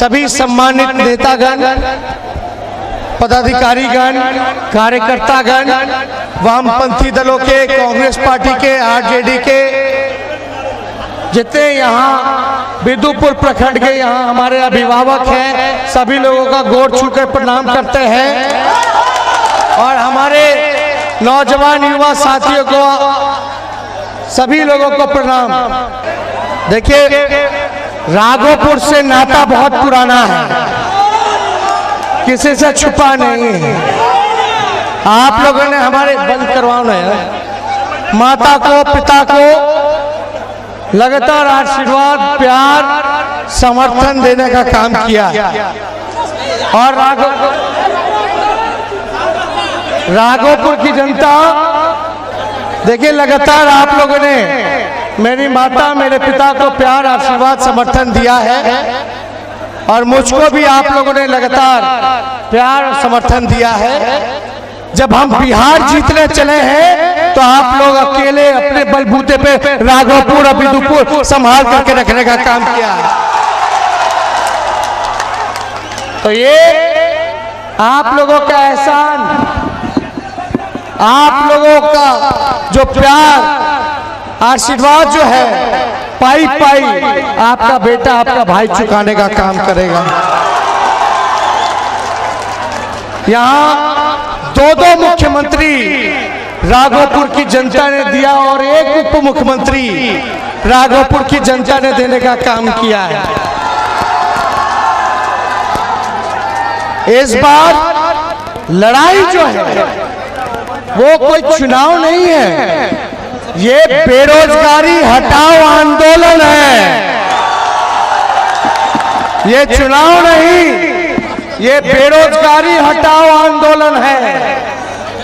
सभी सम्मानित नेतागण, पदाधिकारीगण, कार्यकर्तागण, वामपंथी दलों के, कांग्रेस पार्टी के, आरजेडी के, जितने यहाँ बिदुपुर प्रखंड के यहाँ हमारे अभिभावक हैं, सभी लोगों का गोड़ छूकर प्रणाम करते हैं। और हमारे नौजवान युवा साथियों को, सभी लोगों को प्रणाम। देखिए, राघोपुर से नाता बहुत पुराना है, किसी से छुपा नहीं है। आप लोगों ने हमारे बंद करवाना है, माता को, पिता को लगातार आशीर्वाद, प्यार, समर्थन देने का काम किया। और राघोपुर की जनता, देखिए, लगातार आप लोगों ने मेरी माता, मेरे पिता को प्यार, आशीर्वाद, समर्थन दिया है। और मुझको भी आप लोगों ने लगातार प्यार और समर्थन दिया है। जब हम बिहार जीतने चले हैं तो आप लोग अकेले अपने बलबूते पे राघोपुर और बिदुपुर संभाल करके रखने का काम किया है। तो ये आप लोगों का एहसान, आप लोगों का जो प्यार, आशीर्वाद जो है, पाई पाई आपका बेटा, आपका भाई चुकाने का काम करेगा। यहाँ दो मुख्यमंत्री राघोपुर की जनता ने दिया और एक उप मुख्यमंत्री राघोपुर की जनता ने देने का काम किया है। इस बार लड़ाई जो है वो कोई चुनाव नहीं है, ये बेरोजगारी हटाओ आंदोलन है। ये चुनाव नहीं, ये बेरोजगारी हटाओ आंदोलन है।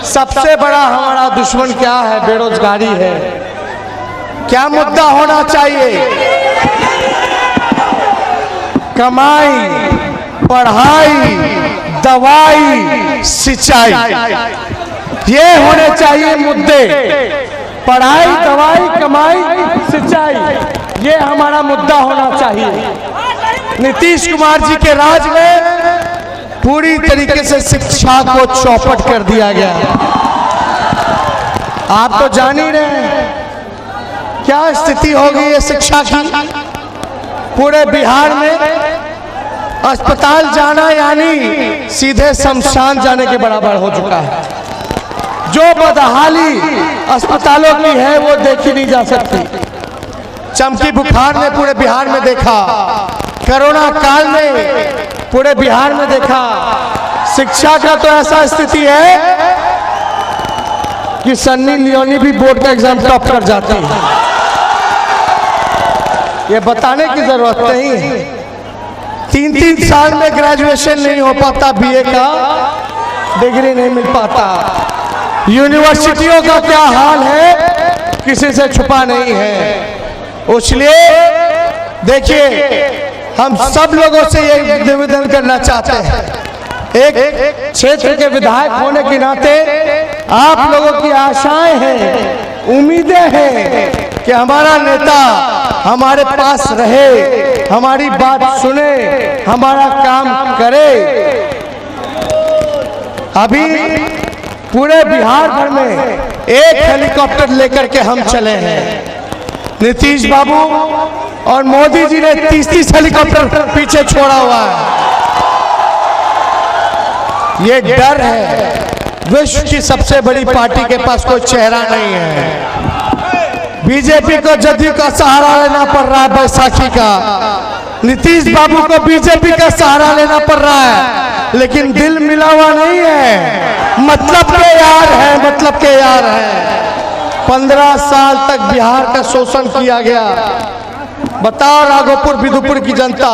सबसे बड़ा हमारा दुश्मन क्या है? बेरोजगारी है। क्या मुद्दा होना चाहिए? कमाई, पढ़ाई, दवाई, सिंचाई, ये होने चाहिए मुद्दे। पढ़ाई, दवाई, कमाई, सिंचाई, ये हमारा मुद्दा होना चाहिए। नीतीश कुमार जी के राज में पूरी तरीके से शिक्षा को चौपट कर दिया गया। आप तो जान ही रहे हैं क्या स्थिति हो गई है शिक्षा की। पूरे बिहार में अस्पताल जाना यानी सीधे शमशान जाने के बराबर हो चुका है। जो बदहाली अस्पतालों की है वो देखी नहीं जा सकती। चमकी बुखार ने पूरे बिहार में देखा, कोरोना काल में पूरे बिहार में देखा। शिक्षा का तो ऐसा स्थिति है कि सन्नी लियोनी भी बोर्ड का एग्जाम टॉप कर जाती है। ये बताने की जरूरत नहीं है। 3-3 साल में ग्रेजुएशन नहीं हो पाता, बीए का डिग्री नहीं मिल पाता। यूनिवर्सिटियों का क्या हाल है किसी से छुपा नहीं है। इसलिए देखिए, हम सब लोगों से ये निवेदन करना चाहते हैं, एक क्षेत्र के विधायक होने के नाते आप लोगों की आशाएं हैं, उम्मीदें हैं कि हमारा नेता हमारे पास रहे, हमारी बात सुने, हमारा काम करे। अभी पूरे बिहार भर में एक हेलीकॉप्टर लेकर के हम चले हैं। नीतीश बाबू और मोदी जी ने 30-30 हेलीकॉप्टर पीछे छोड़ा हुआ है। ये डर है। विश्व की सबसे बड़ी पार्टी के पास कोई चेहरा नहीं है। बीजेपी को जदयू का सहारा लेना पड़ रहा है बैसाखी का। नीतीश बाबू को बीजेपी का सहारा लेना पड़ रहा है, लेकिन दिल मिला हुआ नहीं है। मतलब के यार है, मतलब के यार है। 15 साल तक बिहार का शोषण किया गया। बताओ राघोपुर बिदुपुर की जनता,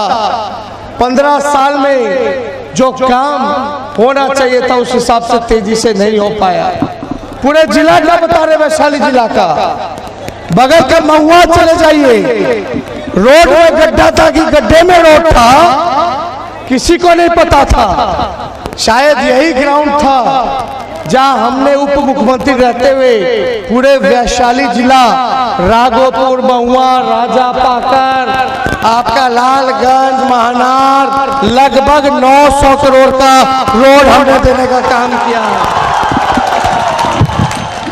15 साल में जो काम होना चाहिए था उस हिसाब से तेजी से नहीं हो पाया। पूरे जिला का बता रहे, वैशाली जिला का, बगल का महुआ चले जाइए, रोड में गड्ढा था कि गड्ढे में रोड था किसी को नहीं पता था। शायद यही ग्राउंड था जहां हमने उप मुख्यमंत्री रहते हुए पूरे वैशाली जिला, राघोपुर, महुआ, राजापाकर, आपका लालगंज, महानार, लगभग 900 करोड़ का रोड हमने देने का काम किया।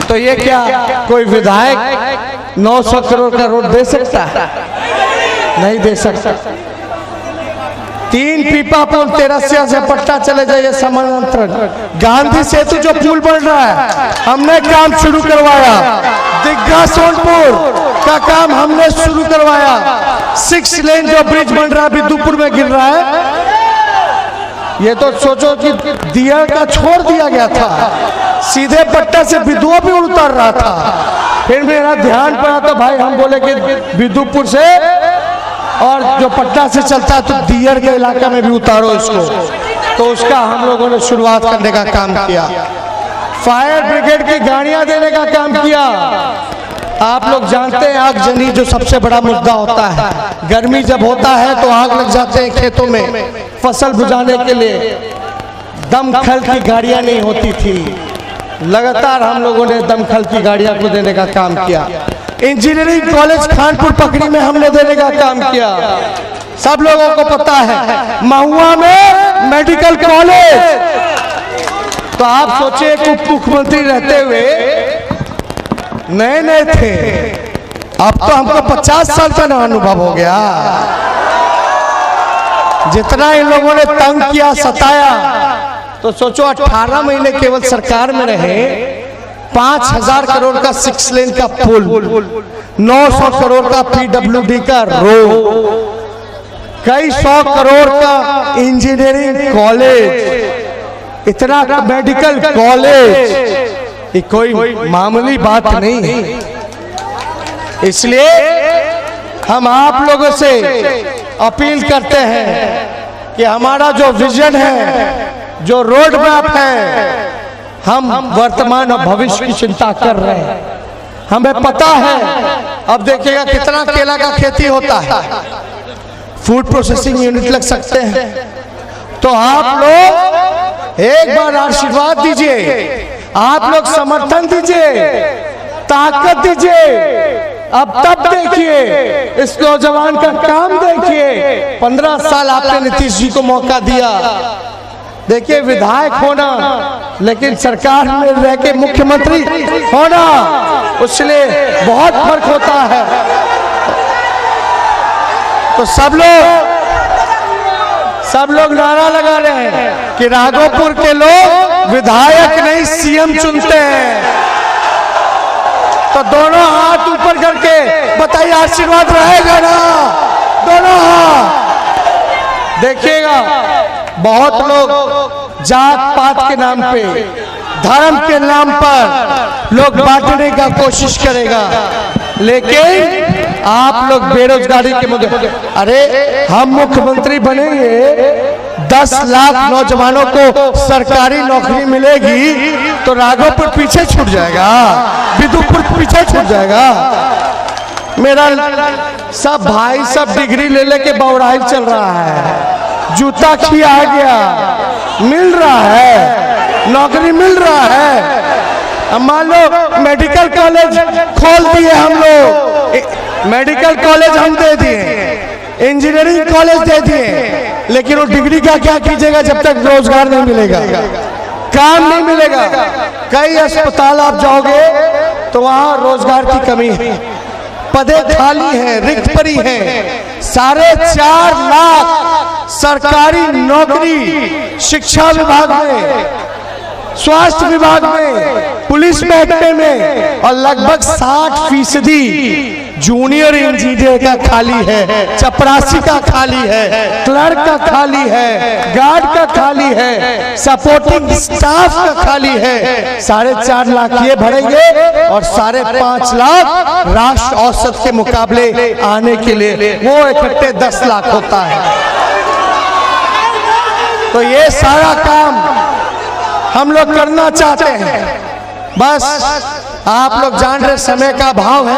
तो ये क्या कोई विधायक 900 करोड़ का रोड दे सकता है? नहीं दे सकता। 3 पीपा पुल तेरसिया से पट्टा चले जाइए समानांतर, गांधी सेतु जो पुल बन रहा है हमने काम शुरू करवाया, दिग्घा सोनपुर का काम हमने शुरू करवाया, 6 लेन जो ब्रिज बन रहा है बिदुपुर में गिर रहा है, ये तो सोचो कि दिया का छोड़ दिया गया था, सीधे पट्टा से बिदुआ भी उतर रहा था। फिर मेरा ध्यान पड़ा तो भाई हम बोले कि बिदुपुर से और जो पट्टा से चलता है तो दियर के इलाका में भी उतारो इसको, तो उसका हम लोगों ने शुरुआत करने का काम किया। फायर ब्रिगेड की गाड़ियां देने का काम किया। आप लोग जानते हैं आगजनी जो सबसे बड़ा मुद्दा होता है, गर्मी जब होता है तो आग लग जाते हैं खेतों में, फसल बुझाने के लिए दमखल की गाड़ियां नहीं होती थी, लगातार हम लोगों ने दमखल की गाड़ियां को देने का काम किया। इंजीनियरिंग कॉलेज खानपुर पकड़ी में हमने देने का काम किया। सब लोगों को पता है महुआ में मेडिकल कॉलेज, तो आप सोचिए कि उप मुख्यमंत्री रहते हुए नए नए थे, अब तो हमको 50 साल का अनुभव हो गया। जितना इन लोगों ने तंग किया, सताया, तो सोचो 18 महीने केवल सरकार में रहे, 5000 करोड़ का 6 लेन का पुल, 900 करोड़ का PWD का रोड, कई 100 करोड़ का इंजीनियरिंग कॉलेज, इतना मेडिकल कॉलेज, ये कोई मामूली बात नहीं है। इसलिए हम आप लोगों से अपील करते हैं कि हमारा जो विजन है, जो रोड मैप है, हम वर्तमान और भविष्य की चिंता कर रहे हैं। हमें पता है, अब देखिएगा कितना केला का खेती होता है, फूड प्रोसेसिंग यूनिट लग सकते हैं। तो आप लोग एक बार आशीर्वाद दीजिए, आप लोग समर्थन दीजिए, ताकत दीजिए। अब तब देखिए इस नौजवान का काम देखिए। 15 साल आपने नीतीश जी को मौका दिया, देखिए विधायक होना, लेकिन सरकार में रह के मुख्यमंत्री होना, उससे बहुत फर्क होता है। तो सब लोग नारा लगा रहे हैं कि राघोपुर के लोग विधायक नहीं सीएम चुनते हैं। तो दोनों हाथ ऊपर करके बताइए, आशीर्वाद रहेगा ना? दोनों हाथ। देखिएगा बहुत लोग जात पात के नाम पे, धर्म के नाम पर लोग बांटने का कोशिश करेगा, लेकिन आप लोग बेरोजगारी के मुद्दे, अरे हम मुख्यमंत्री बनेंगे, 10 लाख नौजवानों को सरकारी नौकरी मिलेगी तो राघोपुर पीछे छूट जाएगा, बिदुपुर पीछे छूट जाएगा। मेरा सब भाई सब डिग्री ले लेके बौराई चल रहा है, जूता खिया गया, मिल रहा है, नौकरी मिल रहा है। अब मान लो मेडिकल कॉलेज खोल दिए हम लोग, मेडिकल कॉलेज हम दे दिए, इंजीनियरिंग कॉलेज दे दिए, लेकिन वो डिग्री का क्या कीजिएगा जब तक रोजगार नहीं मिलेगा, काम नहीं मिलेगा। कई अस्पताल आप जाओगे तो वहां रोजगार की कमी है, पदे खाली है, रिक्त पड़ी है। 4.5 लाख सरकारी नौकरी शिक्षा विभाग में, स्वास्थ्य विभाग में, पुलिस महकमे में, और लगभग 60% जूनियर इंजीनियर का खाली है, चपरासी का खाली है, क्लर्क का खाली है, गार्ड का खाली है, सपोर्टिंग स्टाफ का खाली है। 4.5 लाख ये भरेंगे और 5.5 लाख राष्ट्र औसत के मुकाबले आने के लिए वो इकट्ठे 10 लाख होता है। तो ये सारा काम हम लोग करना चाहते हैं, बस आप लोग जान रहे समय का भाव है।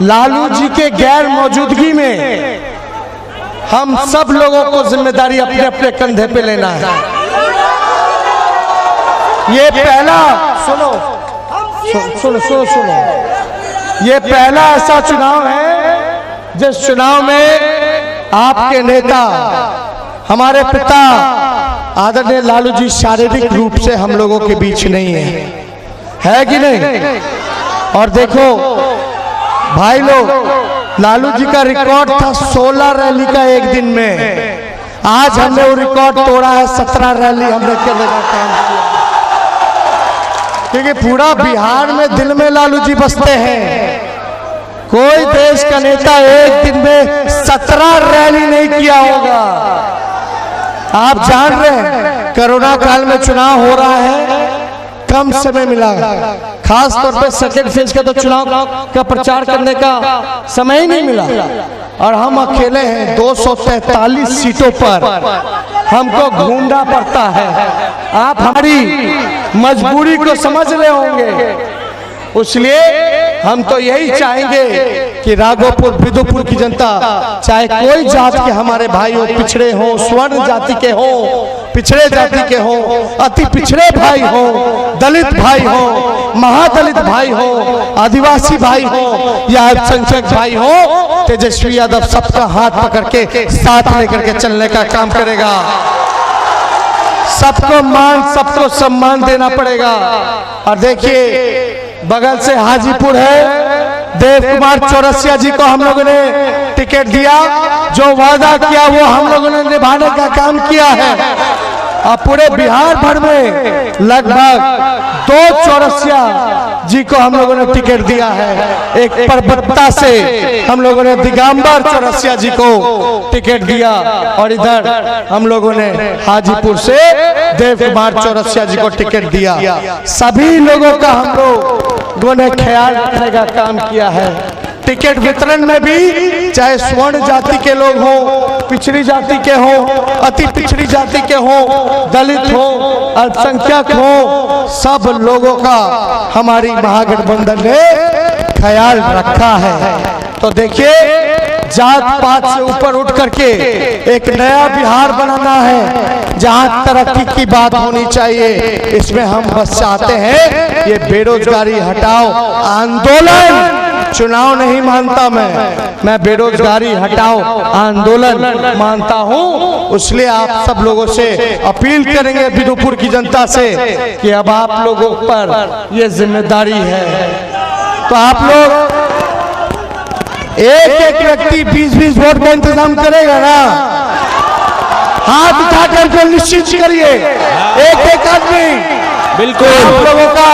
लालू जी के गैर मौजूदगी में हम सब लोगों को जिम्मेदारी अपने अपने कंधे पे लेना है। ये पहला सुनो सुनो सुनो सुनो, ये पहला ऐसा चुनाव है जिस चुनाव में आपके नेता हमारे पिता आदरणीय लालू जी शारीरिक रूप से हम लोगों के बीच नहीं है कि नहीं? और देखो भाई लोग, लालू जी का रिकॉर्ड था 16 रैली का एक दिन में, आज हमने वो रिकॉर्ड तोड़ा है, 17 रैली हमने करने का काम किया, क्योंकि पूरा बिहार में दिल में लालू जी बसते हैं। कोई देश का नेता एक दिन में 17 रैली नहीं किया होगा। आप जान रहे हैं कोरोना काल में चुनाव हो रहा है, कम समय मिला, खास तौर पे सेकेंड फेज का तो चुनाव का प्रचार करने का समय ही नहीं मिला, और हम अकेले हैं 243 सीटों पर हमको घूमना पड़ता है। आप हमारी मजबूरी को समझ रहे होंगे, इसलिए हम तो यही चाहेंगे कि राघोपुर बिदुपुर की जनता, चाहे कोई जात के हमारे भाई हो, पिछड़े हो, स्वर्ण जाति के हो, पिछड़े जाति के हो, अति पिछड़े भाई हो, दलित भाई हो, महादलित भाई हो, आदिवासी भाई हो या अल्पसंख्यक भाई हो, तेजस्वी यादव सबका हाथ पकड़ के साथ लेकर के चलने का काम करेगा। सबको मान, सबको सम्मान देना पड़ेगा। और देखिए बगल से हाजीपुर है, देव कुमार चौरसिया जी को हम लोगों ने टिकट दिया, जो वादा किया वो हम लोगों ने निभाने का काम किया है। और पूरे बिहार भर में लगभग 2 चौरसिया जी को हम लोगों ने टिकट दिया है। एक परबत्ता से हम लोगों ने दिगंबर चौरसिया जी को टिकट दिया, और इधर हम लोगों ने हाजीपुर से देव कुमार चौरसिया जी को टिकट दिया। सभी लोगों का हम लोगों ने ख्याल रखने का काम किया है। टिकट वितरण में भी चाहे स्वर्ण जाति के लोग हो, पिछड़ी जाति के हो, अति पिछड़ी जाति के हो, दलित हो, अल्पसंख्यक हो, सब लोगों का हमारी महागठबंधन ने ख्याल रखा है। तो देखिए, जात पात से ऊपर उठ करके एक नया बिहार बनाना है जहां तरक्की की बात होनी चाहिए। इसमें हम बस चाहते हैं ये बेरोजगारी हटाओ आंदोलन, चुनाव नहीं मानता मैं बेरोजगारी हटाओ आंदोलन मानता हूं। इसलिए आप सब लोगों से अपील करेंगे, बिदुपुर की जनता से, कि अब आप लोगों पर ये जिम्मेदारी है। तो आप लोग एक एक व्यक्ति 20-20 वोट का इंतजाम करेगा ना? हाथ उठा करके निश्चित करिए, एक एक आदमी, बिल्कुल आप लोगों का,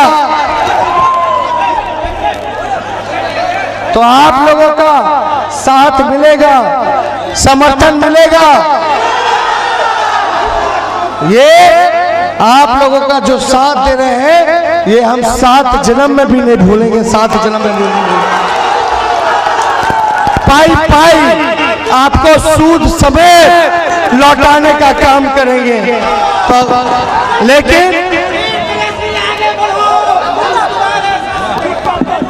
तो आप लोगों का साथ मिलेगा, समर्थन मिलेगा। ये आप लोगों का जो साथ दे रहे हैं, ये हम 7 जन्म में भी नहीं भूलेंगे, 7 जन्म में भी नहीं भूलेंगे। पाई पाई आपको सूद समेत लौटाने का काम करेंगे। लेकिन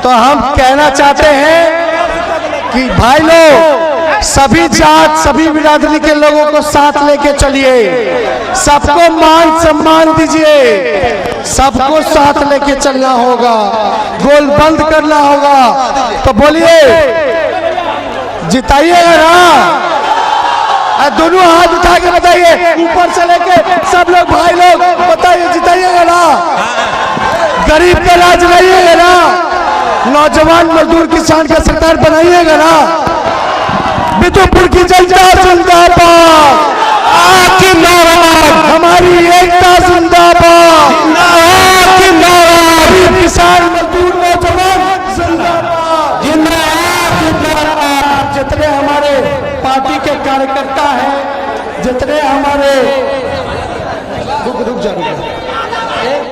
तो हम कहना चाहते हैं कि भाई लोग, सभी जात, सभी बिरादरी के लोगों को साथ लेके चलिए, सबको मान सम्मान दीजिए, सबको साथ लेके चलना होगा, गोल बंद करना होगा। तो बोलिए, जिताइएगा ना? दोनों हाथ उठा के बताइए, ऊपर से लेके सब लोग, भाई लोग बताइए, जिताइएगा ना? गरीब का राज रहिएगा ना? नौजवान मजदूर किसान का सरकार बनाइएगा ना? बिदुपुर की जनता जिंदाबाद, हमारी एकता जिंदाबाद, किसान मजदूर नौजवान जितने हमारे पार्टी के कार्यकर्ता हैं,